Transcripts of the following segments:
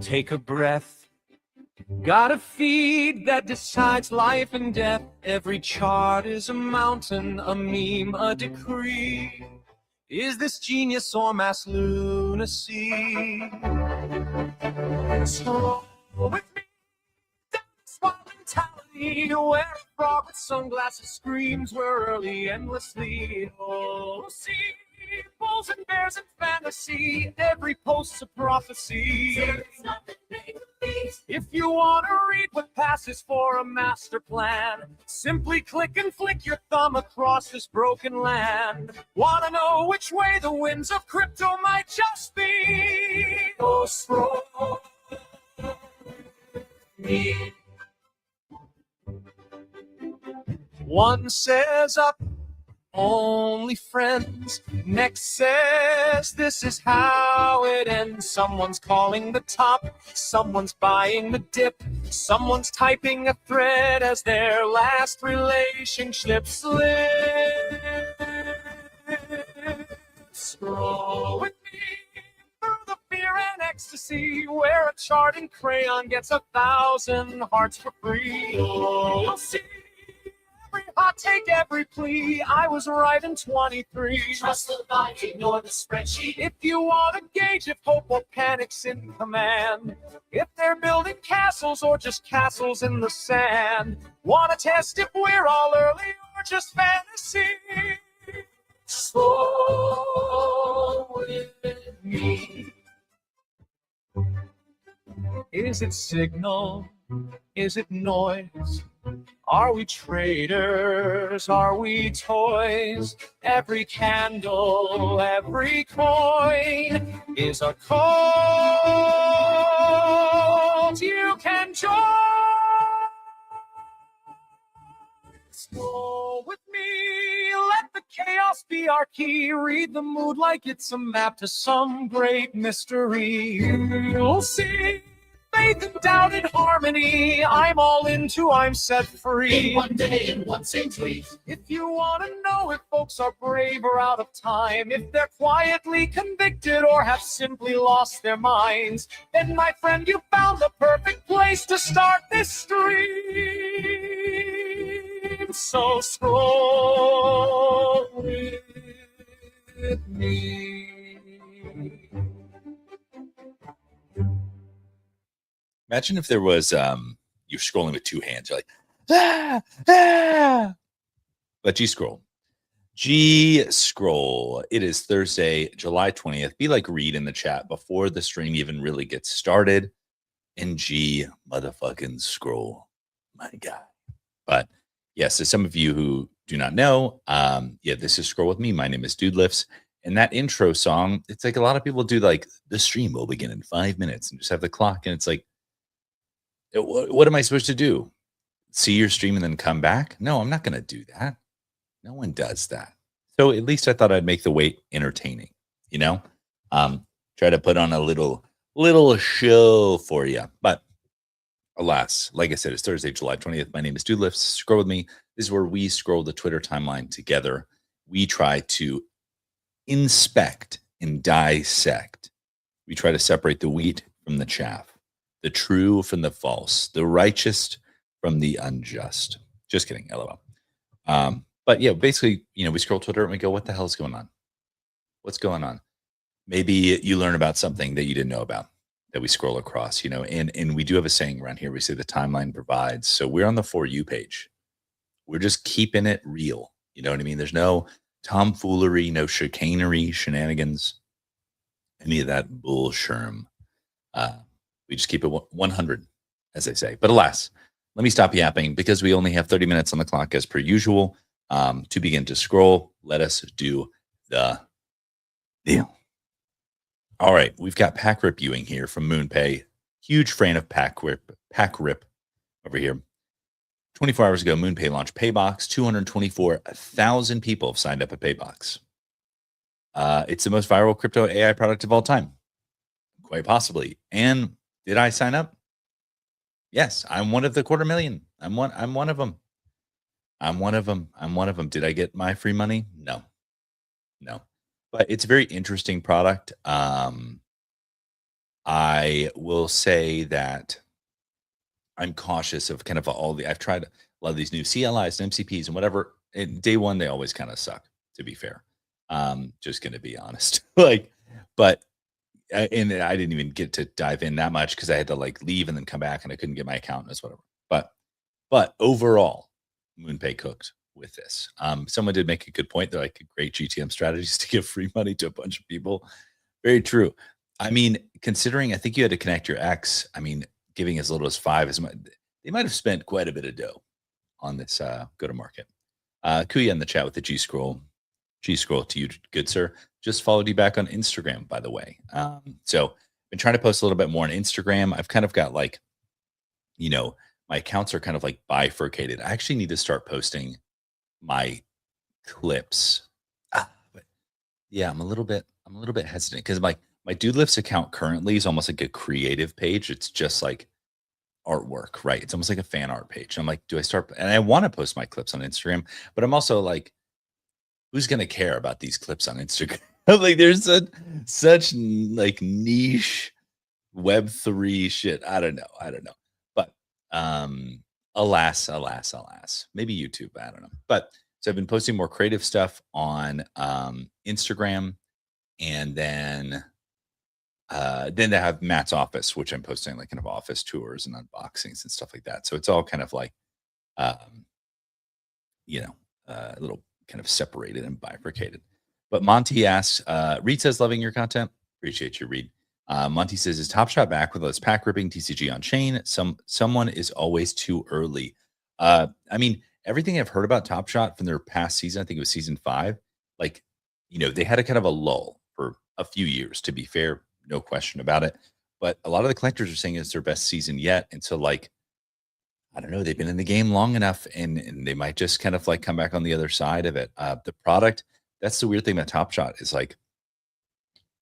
Take a breath. Got a feed that decides life and death. Every chart is a mountain, a meme, a decree. Is this genius or mass lunacy? So with me, that's my mentality. Where a frog with sunglasses screams, we're early endlessly. Oh, see, bulls and bears and fantasy. Every post's a prophecy. If you want to read what passes for a master plan, simply click and flick your thumb across this broken land. Want to know which way the winds of crypto might just be? Go scroll me. One says up, only friends. Next says this is how it ends. Someone's calling the top, someone's buying the dip, someone's typing a thread as their last relationship slips. Scroll with me through the fear and ecstasy, where a chart in crayon gets 1,000 hearts for free. You'll see every hot take, every plea. I was right in 23. Trust the line, ignore the spreadsheet. If you want to gauge if hope or panic's in command, if they're building castles or just castles in the sand, want to test if we're all early or just fantasy? Slow with me. Is it signal? Is it noise? Are we traders? Are we toys? Every candle, every coin is a cult you can join. Scroll with me, let the chaos be our key. Read the mood like it's a map to some great mystery. You'll see faith and doubt in harmony. I'm all into, I'm set free. In one day, in one same tweet. If you want to know if folks are brave or out of time, if they're quietly convicted or have simply lost their minds, then my friend, you found the perfect place to start this stream. So scroll with me. Imagine if there was you're scrolling with two hands. You're like, ah. But G scroll. It is Thursday, July 20th. Be like Reed in the chat before the stream even really gets started. And G motherfucking scroll. My God. But yes, to some of you who do not know, this is Scroll with me. My name is Dude Lifts. And that intro song, it's like a lot of people do like the stream will begin in 5 minutes and just have the clock. And it's like, what am I supposed to do? See your stream and then come back? No, I'm not going to do that. No one does that. So at least I thought I'd make the wait entertaining, you know? Try to put on a little show for you. But alas, like I said, it's Thursday, July 20th. My name is Dude Lifts. Scroll with me. This is where we scroll the Twitter timeline together. We try to inspect and dissect. We try to separate the wheat from the chaff, the true from the false, the righteous from the unjust. Just kidding, LOL. But yeah, basically, we scroll Twitter and we go, what the hell is going on? What's going on? Maybe you learn about something that you didn't know about that we scroll across, and we do have a saying around here. We say the timeline provides. So we're on the For You page. We're just keeping it real. You know what I mean? There's no tomfoolery, no chicanery, shenanigans, any of that bullshirm. We just keep it 100, as they say. But alas, let me stop yapping because we only have 30 minutes on the clock as per usual. To begin to scroll, let us do the deal. All right, we've got Pack Rip Ewing here from MoonPay. Huge fan of Pack Rip over here. 24 hours ago, MoonPay launched Paybox. 224,000 people have signed up at Paybox. It's the most viral crypto AI product of all time. Quite possibly. And did I sign up? Yes, I'm one of the 250,000. I'm one of them. I'm one of them. Did I get my free money? No. But it's a very interesting product. I will say that I'm cautious of kind of I've tried a lot of these new CLIs and MCPs and whatever. And day one, they always kind of suck, to be fair. Just going to be honest. But and I didn't even get to dive in that much because I had to like leave and then come back and I couldn't get my account and whatever. But overall, MoonPay cooked with this. Someone did make a good point. They're like great GTM strategies to give free money to a bunch of people. Very true. I mean, considering I think you had to connect your ex, I mean, giving as little as 5 is they might have spent quite a bit of dough on this go to market. Kuya in the chat with the G scroll. G scroll to you, good sir. Just followed you back on Instagram, by the way. So been trying to post a little bit more on Instagram. I've kind of got like, my accounts are kind of like bifurcated. I actually need to start posting my clips. But yeah, I'm a little bit hesitant because my Dude Lifts account currently is almost like a creative page. It's just like artwork, right? It's almost like a fan art page. I'm like, do I start? And I want to post my clips on Instagram, but I'm also like, who's gonna care about these clips on Instagram? Like, there's such like niche Web3 shit. I don't know. But alas, maybe YouTube. I don't know. But so I've been posting more creative stuff on Instagram, and then they have Matt's office, which I'm posting like kind of office tours and unboxings and stuff like that. So it's all kind of like, um, a little kind of separated and bifurcated. But Monty asks, Reed says, loving your content. Appreciate you, Reed. Monty says, is Top Shot back with us pack ripping TCG on chain? Someone is always too early. I mean, everything I've heard about Top Shot from their past season, I think it was season 5, like, they had a kind of a lull for a few years, to be fair, no question about it. But a lot of the collectors are saying it's their best season yet. And so, like, I don't know, they've been in the game long enough and they might just kind of like come back on the other side of it. The product, that's the weird thing about Top Shot is like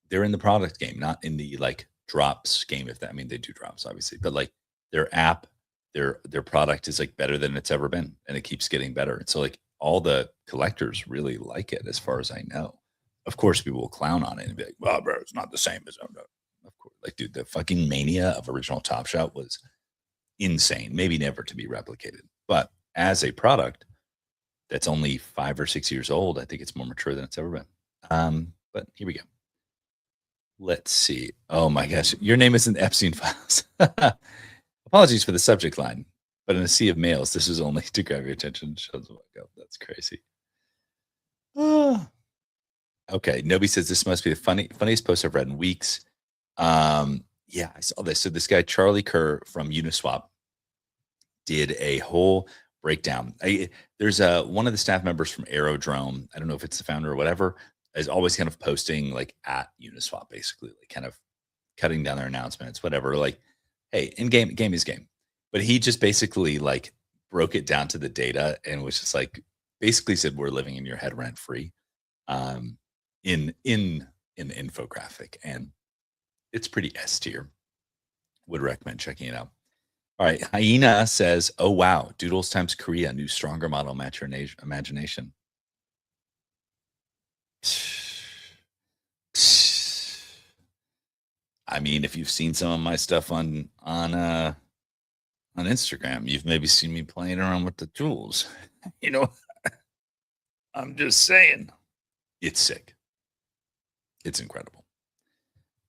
they're in the product game, not in the like drops game. I mean, they do drops obviously, but like their app, their product is like better than it's ever been, and it keeps getting better. And so like all the collectors really like it, as far as I know. Of course, people will clown on it and be like, "Well, bro, it's not the same as." Of course, like, dude, the fucking mania of original Top Shot was insane, maybe never to be replicated. But as a product that's only 5 or 6 years old, I think it's more mature than it's ever been. But here we go. Let's see. Oh my gosh, your name is in the Epstein files. Apologies for the subject line, but in a sea of males, this is only to grab your attention. Shows what up. That's crazy. Okay, Nobi says this must be the funniest post I've read in weeks. Yeah, I saw this. So this guy Charlie Kerr from Uniswap did a whole breakdown. There's one of the staff members from Aerodrome. I don't know if it's the founder or whatever, is always kind of posting like at Uniswap, basically, like kind of cutting down their announcements, whatever. Like, hey, game is game. But he just basically like broke it down to the data and was just like basically said we're living in your head rent free, in the infographic, and it's pretty S tier. Would recommend checking it out. All right, Hyena says, "Oh wow, Doodles times Korea, new stronger model match your imagination." I mean, if you've seen some of my stuff on Instagram, you've maybe seen me playing around with the tools. I'm just saying, it's sick. It's incredible.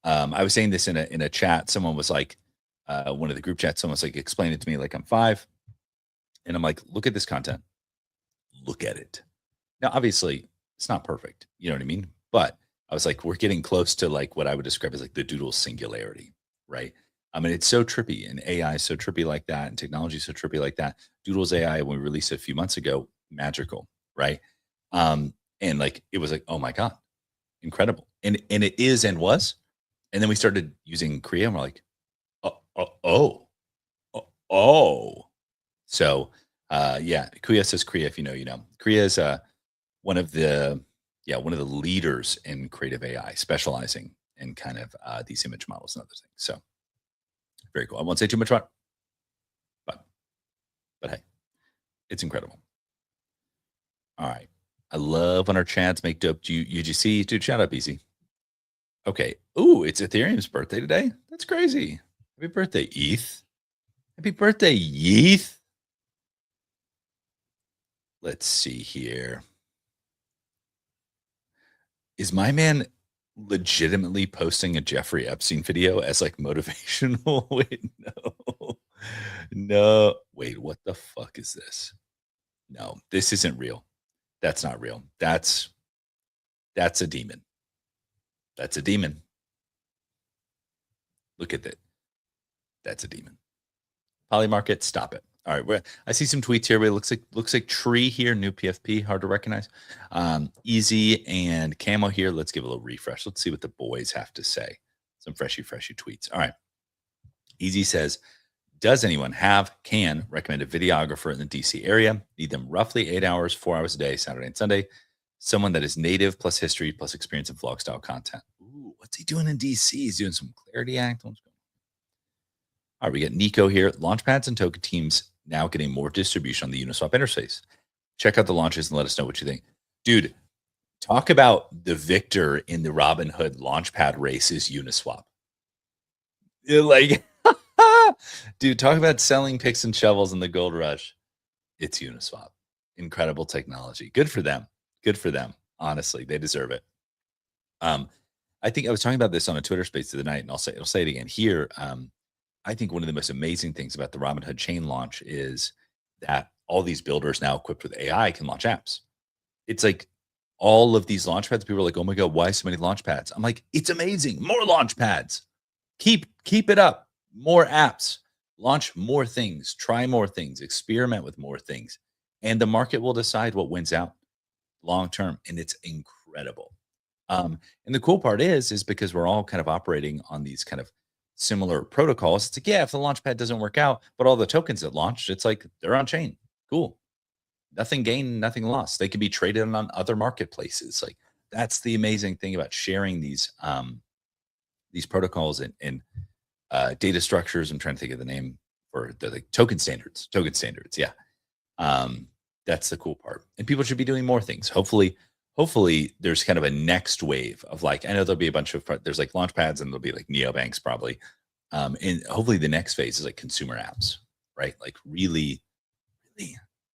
I was saying this in a chat. Someone was like, one of the group chats, someone was like, explain it to me like I'm 5. And I'm like, look at this content. Look at it. Now, obviously, it's not perfect. You know what I mean? But I was like, we're getting close to like what I would describe as like the doodle singularity, right? I mean, it's so trippy, and AI is so trippy like that, and technology is so trippy like that. Doodles AI, when we released it a few months ago, magical, right? And like it was like, oh my God, incredible. And it is and was. And then we started using Korea, and we're like, oh. So yeah, Kuya says Korea, if you know, you know. Korea is one of the leaders in creative AI, specializing in kind of these image models and other things. So very cool. I won't say too much about it, but hey, it's incredible. All right. I love when our chats make dope UGC. Dude, shout out, BZ. Okay. Ooh, it's Ethereum's birthday today. That's crazy. Happy birthday, ETH. Happy birthday, ETH. Let's see here. Is my man legitimately posting a Jeffrey Epstein video as like motivational? Wait, no. No. Wait, what the fuck is this? No, this isn't real. That's not real. That's a demon. That's a demon. Look at that. That's a demon. Polymarket, stop it. All right, I see some tweets here, but it looks like Tree here, new PFP, hard to recognize. Easy and Camo here. Let's give a little refresh. Let's see what the boys have to say. Some freshy tweets. All right. Easy says, does anyone can recommend a videographer in the DC area? Need them roughly 8 hours, 4 hours a day, Saturday and Sunday. Someone that is native plus history plus experience in vlog style content. Ooh, what's he doing in DC? He's doing some Clarity Act. All right, we got Nico here. Launchpads and token teams now getting more distribution on the Uniswap interface. Check out the launches and let us know what you think. Dude, talk about the victor in the Robinhood Launchpad race is Uniswap. Like, dude, talk about selling picks and shovels in the gold rush. It's Uniswap. Incredible technology. Good for them. Good for them. Honestly, they deserve it. I think I was talking about this on a Twitter space the other night, and I'll say it again here. I think one of the most amazing things about the Robinhood chain launch is that all these builders now equipped with AI can launch apps. It's like all of these launch pads, people are like, oh my God, why so many launch pads? I'm like, it's amazing. More launch pads. Keep it up. More apps. Launch more things. Try more things. Experiment with more things. And the market will decide what wins out long term. And it's incredible. And the cool part is because we're all kind of operating on these kind of similar protocols. It's like, yeah, if the launchpad doesn't work out, but all the tokens that launched, it's like they're on chain. Cool. Nothing gained, nothing lost. They can be traded on other marketplaces. Like that's the amazing thing about sharing these protocols and data structures. I'm trying to think of the name for the like token standards. Token standards, yeah. That's the cool part. And people should be doing more things. Hopefully there's kind of a next wave of like, I know there'll be a bunch of, there's like launch pads and there'll be like neobanks probably. And hopefully the next phase is like consumer apps, right? Like really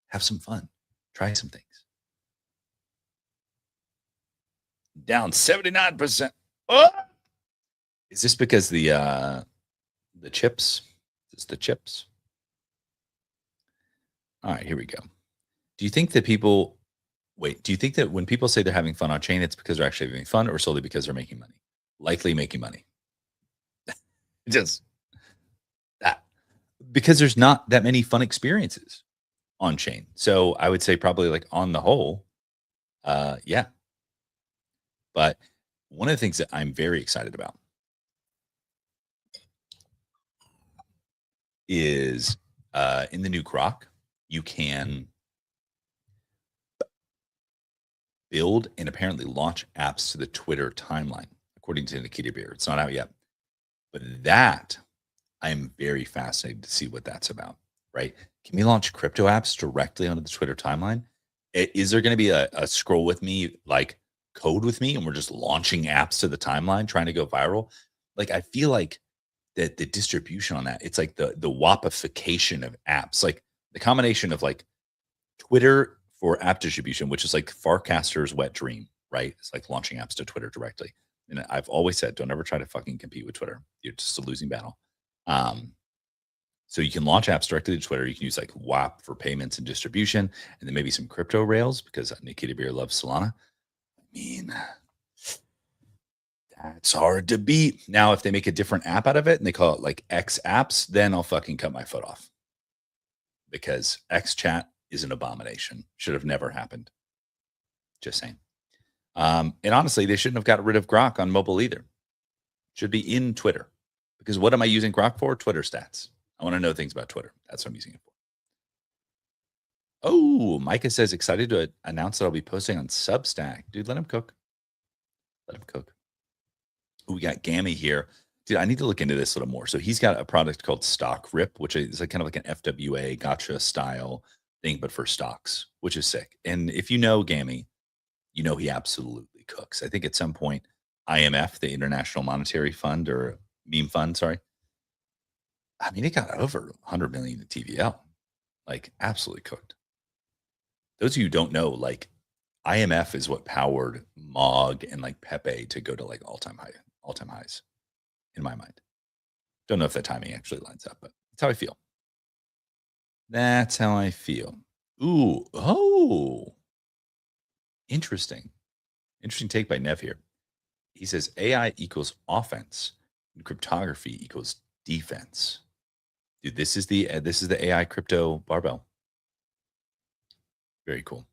have some fun, try some things. Down 79%. Oh! Is this because the chips? Is this the chips? All right, here we go. Do you think that when people say they're having fun on chain, it's because they're actually having fun or solely because they're making money? Likely making money. Just that. Because there's not that many fun experiences on chain. So I would say probably like on the whole, yeah. But one of the things that I'm very excited about is in the new Grok, you can build and apparently launch apps to the Twitter timeline, according to Nikita Beer. It's not out yet. But that I'm very fascinated to see what that's about, right? Can we launch crypto apps directly onto the Twitter timeline? Is there going to be a scroll with me, like code with me, and we're just launching apps to the timeline trying to go viral? Like, I feel like that the distribution on that, it's like the wapification of apps, like the combination of like Twitter for app distribution, which is like Farcaster's wet dream, right? It's like launching apps to Twitter directly. And I've always said, don't ever try to fucking compete with Twitter. You're just a losing battle. So you can launch apps directly to Twitter. You can use like WAP for payments and distribution, and then maybe some crypto rails because Nikita Beer loves Solana. I mean, that's hard to beat. Now, if they make a different app out of it and they call it like X apps, then I'll fucking cut my foot off because X chat is an abomination. Should have never happened. Just saying. And honestly, they shouldn't have got rid of Grok on mobile either. Should be in Twitter. Because what am I using Grok for? Twitter stats. I want to know things about Twitter. That's what I'm using it for. Oh, Micah says, excited to announce that I'll be posting on Substack. Dude, let him cook. Let him cook. Ooh, we got Gammy here. Dude, I need to look into this a little more. So he's got a product called Stock Rip, which is like kind of like an FWA gotcha style thing, but for stocks, which is sick. And if you know Gammy, you know he absolutely cooks. I think at some point IMF, the International Monetary Fund or Meme Fund, sorry. I mean, it got over 100 million in TVL, like absolutely cooked. Those of you who don't know, like IMF is what powered Mog and like Pepe to go to like all-time highs in my mind. Don't know if that timing actually lines up, but that's how I feel. That's how I feel. Ooh, oh, interesting. Interesting take by Nev here. He says AI equals offense and cryptography equals defense. Dude, this is the AI crypto barbell. Very cool.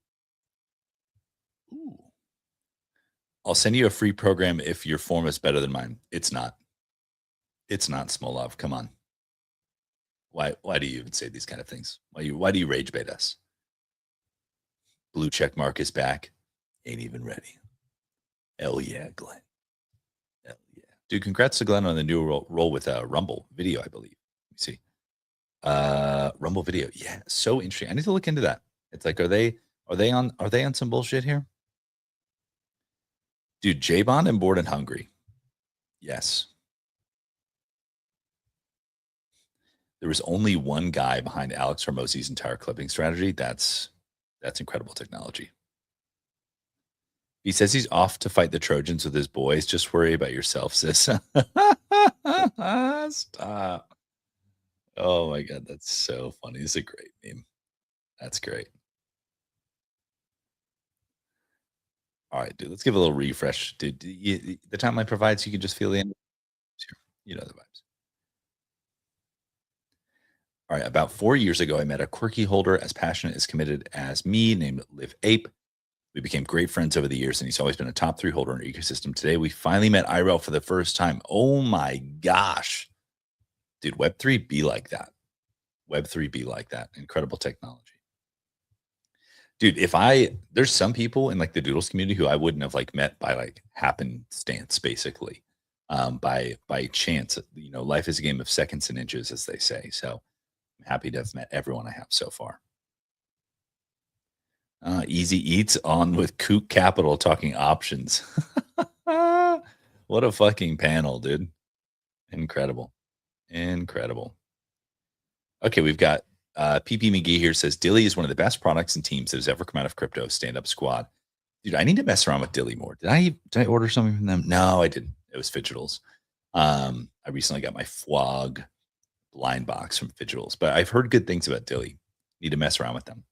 Ooh. I'll send you a free program if your form is better than mine. It's not. It's not, Smolov. Come on. Why do you even say these kind of things? Why do you rage bait us? Blue check mark is back. Ain't even ready. Hell yeah, Glenn. Hell yeah. Dude, congrats to Glenn on the new role with Rumble Video, I believe. Let me see. Rumble Video. Yeah, so interesting. I need to look into that. It's like, are they on some bullshit here? Dude, J-Bond and Bored and Hungry. Yes. There was only one guy behind Alex Hormozzi's entire clipping strategy. That's incredible technology. He says he's off to fight the Trojans with his boys. Just worry about yourself, sis. Stop. Oh my God, that's so funny. It's a great meme. That's great. All right, dude, let's give a little refresh. Dude, the timeline provides you can just feel the end. You know the vibes. All right, about 4 years ago, I met a quirky holder as passionate as committed as me named Live Ape. We became great friends over the years, and he's always been a top 3 holder in our ecosystem. Today, we finally met IRL for the first time. Oh my gosh. Dude, Web3 be like that. Web3 be like that. Incredible technology. Dude, there's some people in like the Doodles community who I wouldn't have like met by like happenstance, basically, by chance. You know, life is a game of seconds and inches, as they say. So I'm happy to have met everyone I have so far. Easy Eats on with Kook Capital talking options. What a fucking panel, dude. Incredible. Okay, we've got PP McGee here says Dilly is one of the best products and teams that has ever come out of crypto. Stand up squad. Dude, I need to mess around with Dilly more. Did I order something from them? No, I didn't. It was Fidgetals. I recently got my FWOG blind box from Fidgetals, but I've heard good things about Dilly. Need to mess around with them.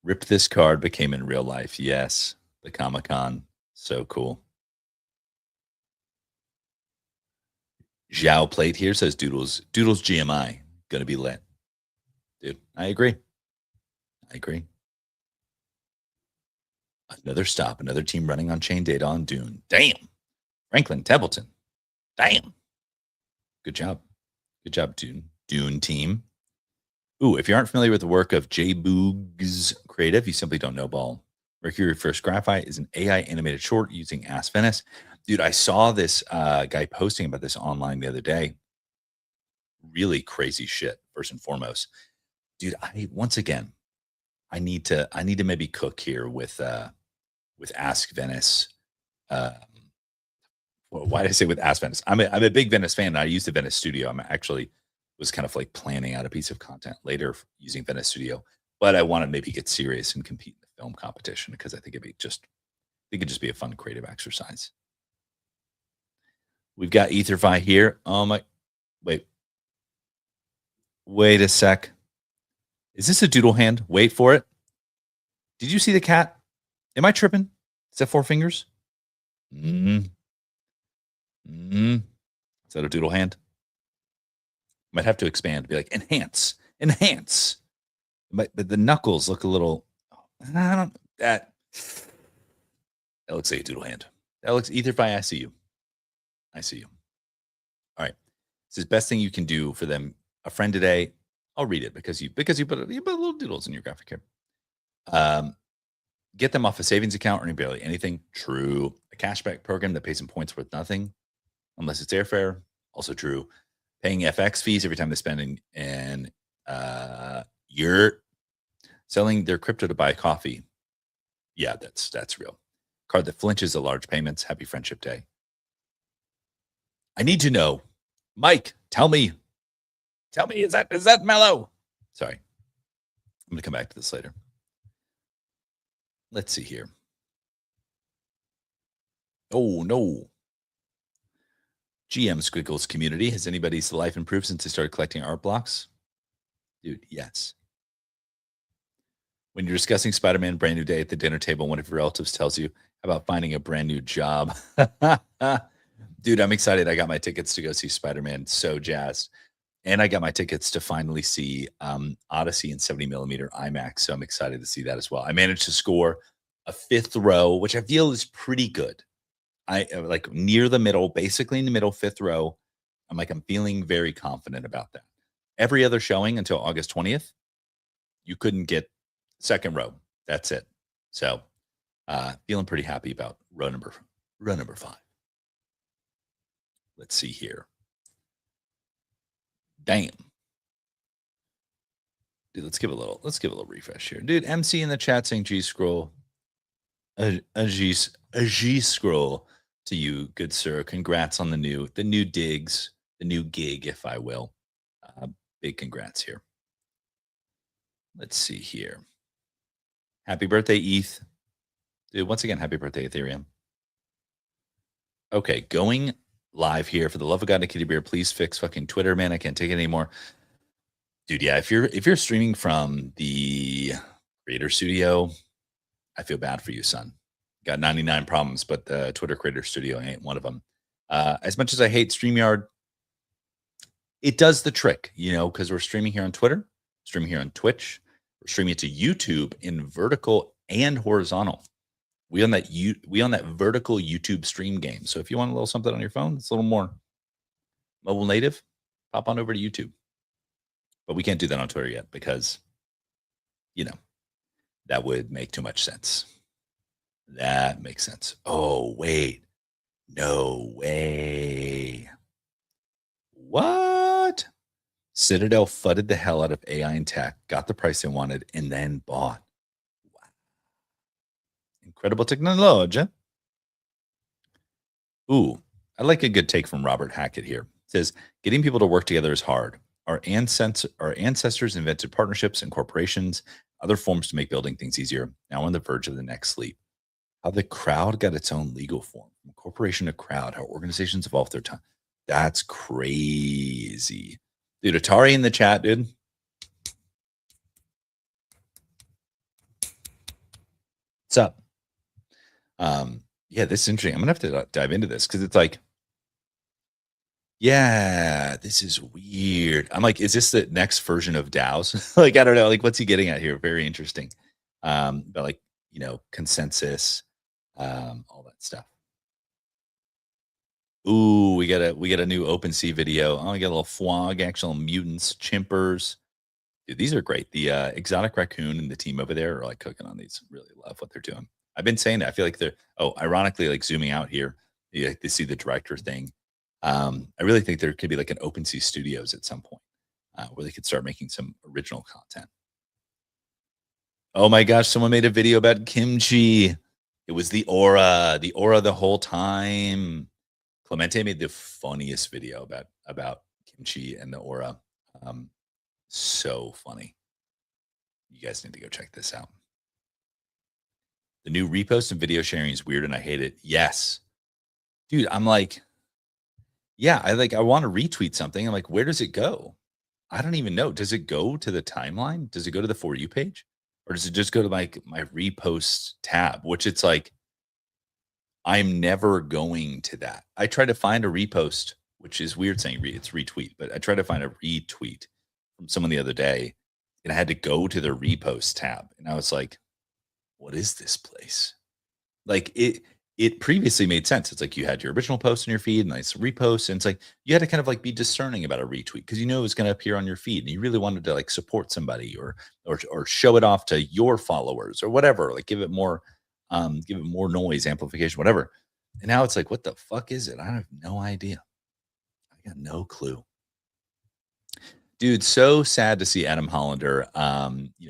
Rip this card became in real life. Yes, the Comic-Con. So cool. Zhao Plate here says Doodles GMI gonna be lit. Dude, I agree. Another stop, another team running on chain data on Dune. Damn. Franklin Templeton. Damn. Good job. Good job, Dune team. Ooh, if you aren't familiar with the work of J Boog's Creative, you simply don't know ball. Mercury First Graphite is an AI animated short using Ask Venice. Dude, I saw this guy posting about this online the other day. Really crazy shit, first and foremost. Dude, I need to maybe cook here with Ask Venice. Why did I say with Ask Venice? I'm a big Venice fan. And I use the Venice Studio. I'm actually was kind of like planning out a piece of content later using Venice Studio, but I want to maybe get serious and compete in the film competition because I think it could just be a fun creative exercise. We've got EtherFi here. Oh my, wait a sec. Is this a doodle hand? Wait for it. Did you see the cat? Am I tripping? Is that 4 fingers? Is that a doodle hand? Might have to expand, be like, enhance. But the knuckles look a little, that looks like a doodle hand. That looks EtherFi. I see you. All right. This is best thing you can do for them. A friend today. I'll read it because you put little doodles in your graphic here. Get them off a savings account earning barely anything. True. A cashback program that pays them points worth nothing unless it's airfare. Also true. Paying FX fees every time they spend in you're selling their crypto to buy coffee. Yeah, that's real. Card that flinches at large payments. Happy Friendship Day. I need to know. Mike, tell me, is that mellow? Sorry. I'm going to come back to this later. Let's see here. Oh, no. GM Squiggles community. Has anybody's life improved since they started collecting art blocks? Dude, yes. When you're discussing Spider-Man brand new day at the dinner table, one of your relatives tells you about finding a brand new job. Dude, I'm excited. I got my tickets to go see Spider-Man. So jazzed. And I got my tickets to finally see Odyssey in 70 millimeter IMAX. So I'm excited to see that as well. I managed to score a 5th row, which I feel is pretty good. I like near the middle, basically in the middle, 5th row. I'm feeling very confident about that. Every other showing until August 20th, you couldn't get 2nd row. That's it. So feeling pretty happy about row number 5. Let's see here. Damn. Dude, let's give a little refresh here. Dude, MC in the chat saying G scroll. A G scroll to you, good sir. Congrats on the new digs, the new gig, if I will. Big congrats here. Let's see here. Happy birthday, ETH. Dude, once again, happy birthday, Ethereum. Okay, going live here. For the love of God and Kitty Bear, please fix fucking Twitter, man. I can't take it anymore. Dude, yeah, if you're streaming from the Creator Studio, I feel bad for you, son. Got 99 problems, but the Twitter Creator Studio ain't one of them. As much as I hate StreamYard, it does the trick, because we're streaming here on Twitter, streaming here on Twitch, we're streaming it to YouTube in vertical and horizontal. We on that vertical YouTube stream game. So if you want a little something on your phone, it's a little more mobile native, pop on over to YouTube. But we can't do that on Twitter yet because, that would make too much sense. That makes sense. Oh, wait. No way. What? Citadel fudded the hell out of AI and tech, got the price they wanted, and then bought. Wow. Incredible technology. Ooh, I like a good take from Robert Hackett here. It says, getting people to work together is hard. Our ancestors invented partnerships and corporations, other forms to make building things easier. Now we're on the verge of the next leap. How the crowd got its own legal form, from corporation to crowd, how organizations evolve their time. That's crazy. Dude, Atari in the chat, dude. What's up? Yeah, this is interesting. I'm going to have to dive into this because it's like, yeah, this is weird. I'm like, is this the next version of DAOs? Like, I don't know. Like, what's he getting at here? Very interesting. But like, consensus, all that stuff. Ooh, we got a new OpenSea video. Oh, we got a little Fwog, actual mutants, chimpers. Dude, these are great. The exotic raccoon and the team over there are like cooking on these. Really love what they're doing. I've been saying that. I feel like they're ironically, like zooming out here, you see the director thing. I really think there could be like an OpenSea Studios at some point where they could start making some original content. Oh my gosh, someone made a video about kimchi. It was the aura the whole time. Clemente made the funniest video about kimchi and the aura. So funny. You guys need to go check this out. The new repost and video sharing is weird and I hate it. Yes. Dude, I'm like, yeah, I want to retweet something. I'm like, where does it go? I don't even know. Does it go to the timeline? Does it go to the For You page? Or does it just go to my repost tab, which it's like, I'm never going to that. I try to find a repost, which is weird saying it's retweet, but I tried to find a retweet from someone the other day and I had to go to the repost tab. And I was like, what is this place? Like it previously made sense. It's like you had your original post in your feed, nice repost. And it's like you had to kind of like be discerning about a retweet because it was going to appear on your feed and you really wanted to like support somebody or show it off to your followers or whatever, like give it more noise, amplification, whatever. And now it's like, what the fuck is it? I have no idea. I got no clue. Dude, so sad to see Adam Hollander,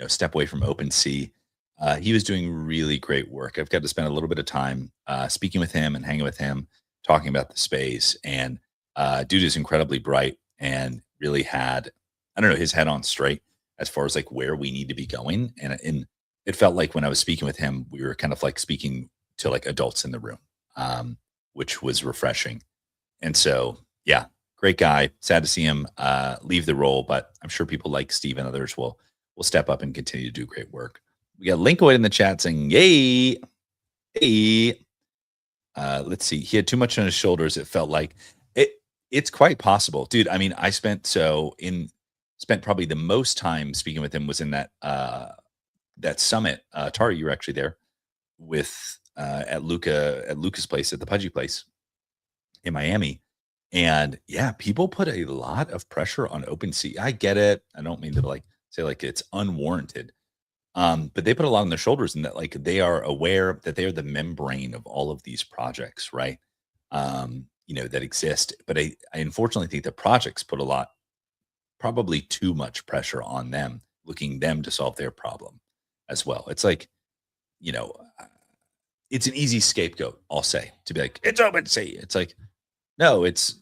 step away from OpenSea. He was doing really great work. I've got to spend a little bit of time speaking with him and hanging with him, talking about the space. And dude is incredibly bright and really had, I don't know, his head on straight as far as like where we need to be going. And it felt like when I was speaking with him, we were kind of like speaking to like adults in the room, which was refreshing. And so, yeah, great guy. Sad to see him leave the role, but I'm sure people like Steve and others will step up and continue to do great work. We got Linkoid in the chat saying, "Yay, hey." Let's see. He had too much on his shoulders. It felt like it. It's quite possible, dude. I mean, I spent probably the most time speaking with him was in that summit. Tari, you were actually there with at Luca's place, at the Pudgy place in Miami. And yeah, people put a lot of pressure on OpenSea. I get it. I don't mean to like say like it's unwarranted. But they put a lot on their shoulders, and that like they are aware that they are the membrane of all of these projects, right? That exist. But I unfortunately think the projects put a lot, probably too much pressure on them, looking them to solve their problem as well. It's like, you know, it's an easy scapegoat, I'll say, to be like, it's OpenSea. It's like, no, it's,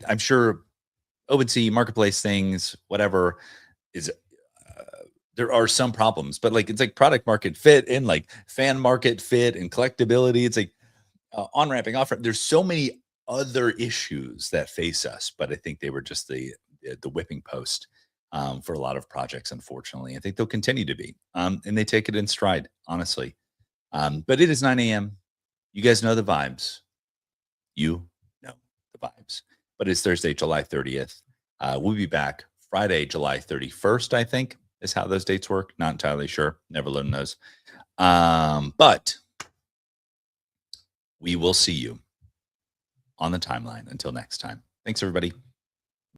I'm sure OpenSea, marketplace things, whatever, is there are some problems, but like it's like product market fit and like fan market fit and collectability. It's like on ramping off. There's so many other issues that face us, but I think they were just the whipping post for a lot of projects. Unfortunately, I think they'll continue to be, and they take it in stride, honestly. But it is 9 a.m. You guys know the vibes. You know the vibes. But it's Thursday, July 30th. We'll be back Friday, July 31st, I think, is how those dates work. Not entirely sure. Never learned those. But we will see you on the timeline. Until next time. Thanks, everybody.